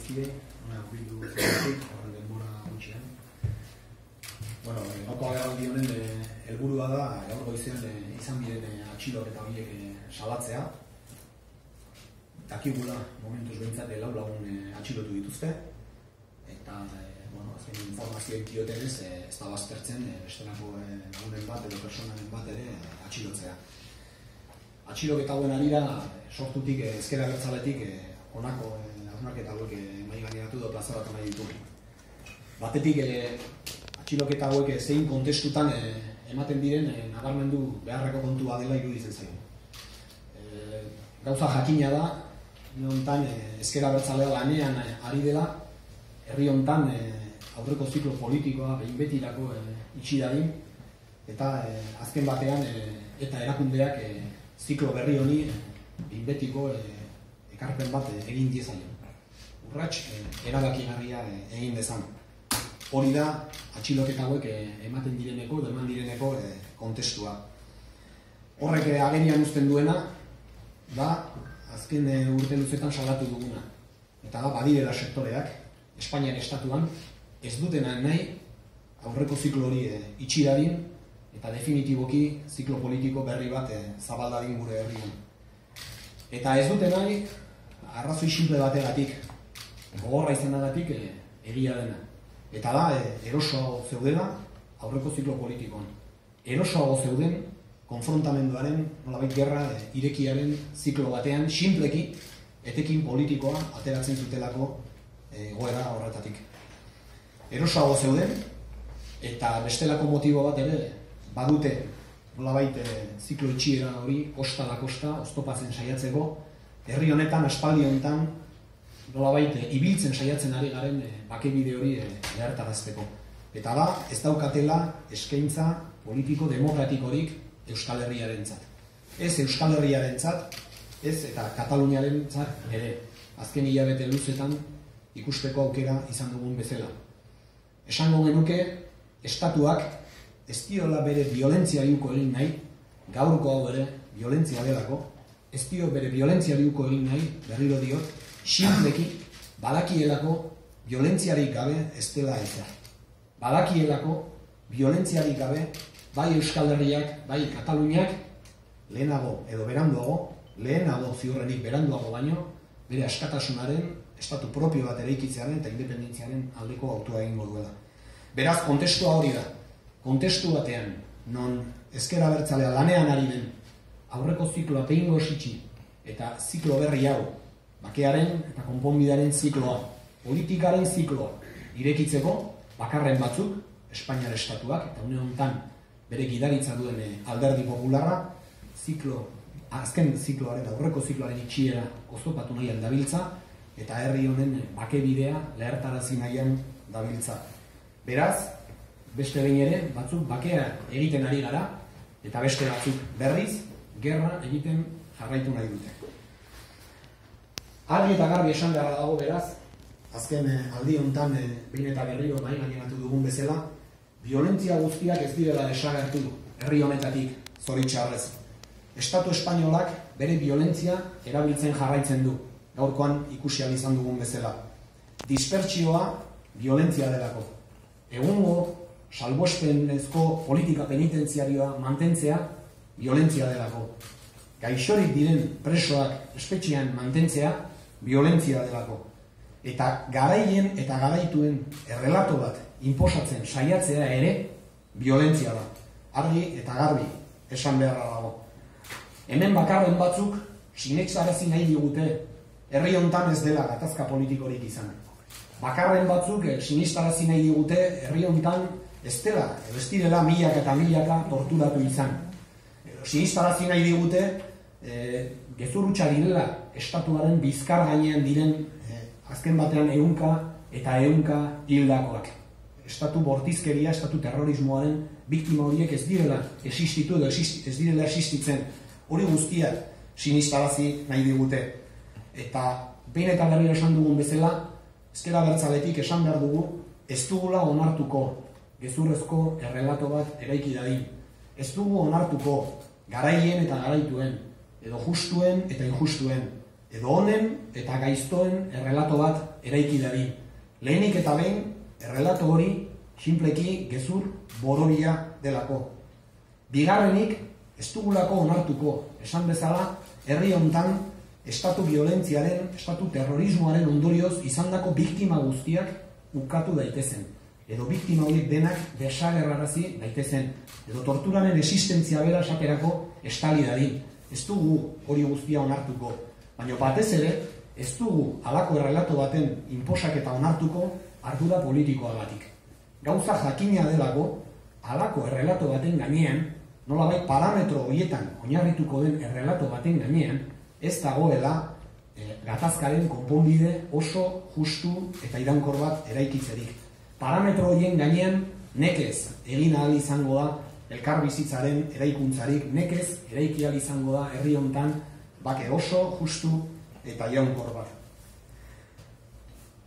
guztiei, bildu zenetik, horren denbora gutxian. Gaurko agerraldi honen helburua da, gaur goizean izan diren atxiloketa horiek salatzea. Dakigula, momentuz behintzat, lau lagun atxilotu dituzte, eta azken informazioek diotenez ez da baztertzen bestelako lagunen bat edo personaren bat ere atxilotzea. Atxiloketa hauen arira, sortutik ezker abertzaletik honako hausnarketa hauek mahai gaineratu edo plazaratu nahi ditugu. Batetik, atxiloketa hauek zein kontestutan ematen diren nabarmendu beharreko kontua dela iruditzen zaigu. Gauza jakina da, honetan ezker abertzalea lanean ari dela, herri honetan aurreko ziklo politikoa behin betirako itxi dadin, eta azken batean eta erakundeak ziklo berri honi behin betiko ekarpen bat egin diezaion. Urrats, erabakigarria egin dezan. Hori da, atxiloketa hauek ematen direneko, eman direneko kontestua. Horrek agerian uzten duena, da, azken urte luzetan salatu duguna. Eta da, badirela sektoreak, Espainian estatuan, ez dutena nahi aurreko ziklo hori itxi dadin, eta definitiboki ziklo politiko berri bat zabaldadin gure herrian. Eta ez dute nahi, arrazoi simple bategatik, gogorra izanagatik egia dena. Eta da, erosoago zeudela aurreko ziklo politikoan. Erosoago zeuden konfrontamenduaren, nolabait gerra irekiaren ziklo batean, simpleki, etekin politikoa ateratzen zutelako egoera horretatik. Erosoago zeuden, eta bestelako motibo bat ere, badute, nolabait ziklo itxiera hori, kosta da kosta, oztopatzen saiatzeko, herri honetan, aspaldi honetan, nolabait ibiltzen saiatzen ari garen bakebide hori lehertarazteko. Eta da, ez daukatela eskaintza politiko demokratikorik Euskal Herriarentzat. Ez Euskal Herriarentzat, ez eta Kataluniarentzat ere. Azken hilabete luzetan ikusteko aukera izan dugun bezala. Esango genuke, estatuak ez diola bere violentziari uko egin nahi, gaurko hau ere violentzia delako, ez dio bere violentziari uko egin nahi, berriro diot, simpleki badakielako violentziarik gabe ez dela eza. Badakielako violentziarik gabe bai Euskal Herriak, bai Kataluniak, lehenago edo beranduago, lehenago ziurrenik beranduago baino, bere askatasunaren, estatu propio bat eraikitzearen eta independentziaren aldeko autua egingo duela. Beraz, kontestua hori da. Kontestu batean, non ezker abertzalea lanean ari den, aurreko zikloa behingo esitxi eta ziklo berri hau, bakearen eta konponbidearen zikloa, politikaren zikloa irekitzeko, bakarren batzuk, Espainiar estatuak, eta une honetan bere gidaritza duen alderdi popularra, azken zikloaren, aurreko zikloaren itxiera oztopatu nahian dabiltza, eta herri honen bakebidea lehertarazi nahian dabiltza. Beraz, beste behin ere, batzuk bakea egiten ari gara, eta beste batzuk berriz, gerra egiten jarraitu nahi dute. Argi eta garbi esan beharra dago beraz, azken aldi honetan behin eta berriro nahi gaineratu dugun bezala, violentzia guztiak ez direla desagertu herri honetatik, zoritxarrez. Estatu espainolak bere violentzia erabiltzen jarraitzen du, gaurkoan ikusi ahal izan dugun bezala. Dispertsioa violentzia delako. Egungo salbuespenezko politika penitentziarioa mantentzea violentzia delako. Gaixorik diren presoak espetxean mantentzea violentzia delako. Eta garaien eta garaituen errelato bat inposatzen saiatzea ere violentzia da. Argi eta garbi esan beharra dago. Hemen bakarren batzuk sinetsarazi nahi digute herri hontan ez dela gatazka politikorik izan. Bakarren batzuk sinistarazi nahi digute herri hontan ez dela, edo ez direla milaka eta milaka torturatu izan. Sinistarazi nahi digute gezurrutxa direla estatuaren bizkar gainean diren azken batean ehunka eta ehunka hildakoak. Estatu bortizkeria, estatu terrorismoaren biktima horiek ez direla existitu edo ez direla existitzen. Hori guztiak sinistarazi nahi digute. Eta behin eta berriro esan dugun bezala, ezker abertzaletik esan behar dugu, ez dugula onartuko gezurrezko errelato bat eraiki dadin. Ez dugu onartuko garaien eta garaituen, edo justuen eta injustuen, edo honen eta gaiztoen errelato bat eraiki dadin. Lehenik eta behin, errelato hori sinpleki gezur borobia delako. Bigarrenik, ez dugulako onartuko, esan bezala, herri hontan estatu violentziaren, estatu terrorismoaren ondorioz izandako biktima guztiak ukatu daitezen, edo biktima horiek denak desagerrarazi daitezen, edo torturaren existentzia bera esaterako estali dadin. Ez dugu hori guztia onartuko, baina batez ere, ez dugu halako errelato baten inposaketa onartuko ardura politikoagatik. Gauza jakina delako, halako errelato baten gainean, nolabait parametro horietan oinarrituko den errelato baten gainean, ez dagoela gatazkaren konponbide oso justu eta irankor bat eraikitzerik. Parametro horien gainean nekez egin ahal izango da elkar bizitzaren eraikuntzarik, nekez eraiki ahal izango da herri hontan bake oso justu eta irankor bat.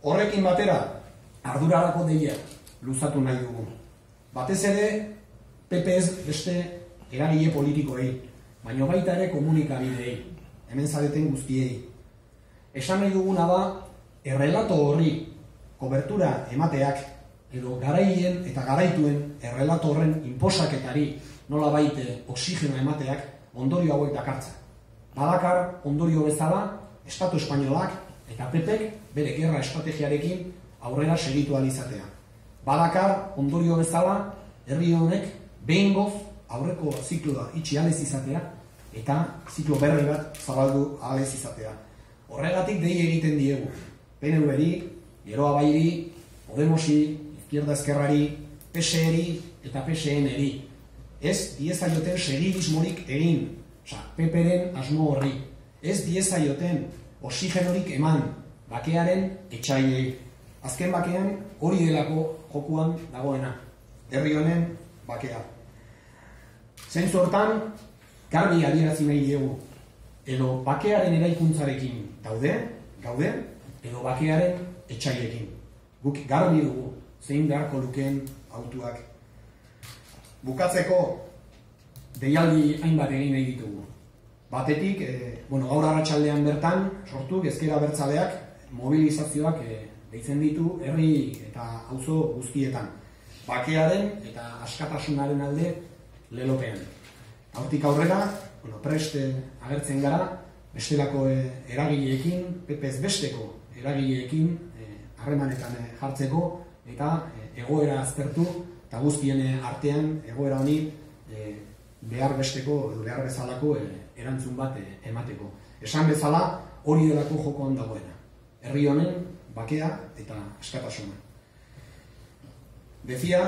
Horrekin batera, ardurarako deia luzatu nahi dugu. Batez ere, PPS beste eragile politikoei, baina baita ere komunikabideei, hemen zareten guztiei. Esan nahi duguna da, errelato horri kobertura emateak, edo garaien eta garaituen errelato horren inposaketari nola baite oksigeno emateak ondorio hauek dakartza. Badakar ondorio bezala, Estatu Espainolak eta PPek bere gerra estrategiarekin aurrera segitu ahal izatea. Badakar ondorio bezala, herri honek behingoz aurreko zikloa itxi ahal ez izatea eta ziklo berri bat zabaldu ahal ez izatea. Horregatik dei egiten diegu. PNV-ri, Geroa Bairi, Podemosi, Izquierda Ezkerrari, PSE-ri eta PSN-ri. Ez diezaioten segidismorik egin, PP-ren asmo horri. Ez diezaioten oxigenorik eman, bakearen etxaiei. Azken bakean hori delako jokuan dagoena. Herri honen bakea. Zentzu hortan, garbi adierazi nahi diegu. Edo bakearen eraikuntzarekin gaude, edo bakearen etxaiekin. Guk garbi dugu, zein beharko lukeen autuak. Bukatzeko, deialdi hainbat egin nahi ditugu. Batetik, gaur arratsaldean bertan, sortu, Ezker Abertzaleak mobilizazioak deitzen ditu herri eta auzo guztietan. Bakearen eta askatasunaren alde lelopean. Hortik aurrera, prest agertzen gara, bestelako eragileekin, PPS besteko eragileekin harremanetan jartzeko eta egoera aztertu eta guztien artean egoera honi behar besteko edo behar bezalako erantzun bat emateko. Esan bezala hori delako jokoan dagoena. Herri honen bakea eta askatasuna. Decía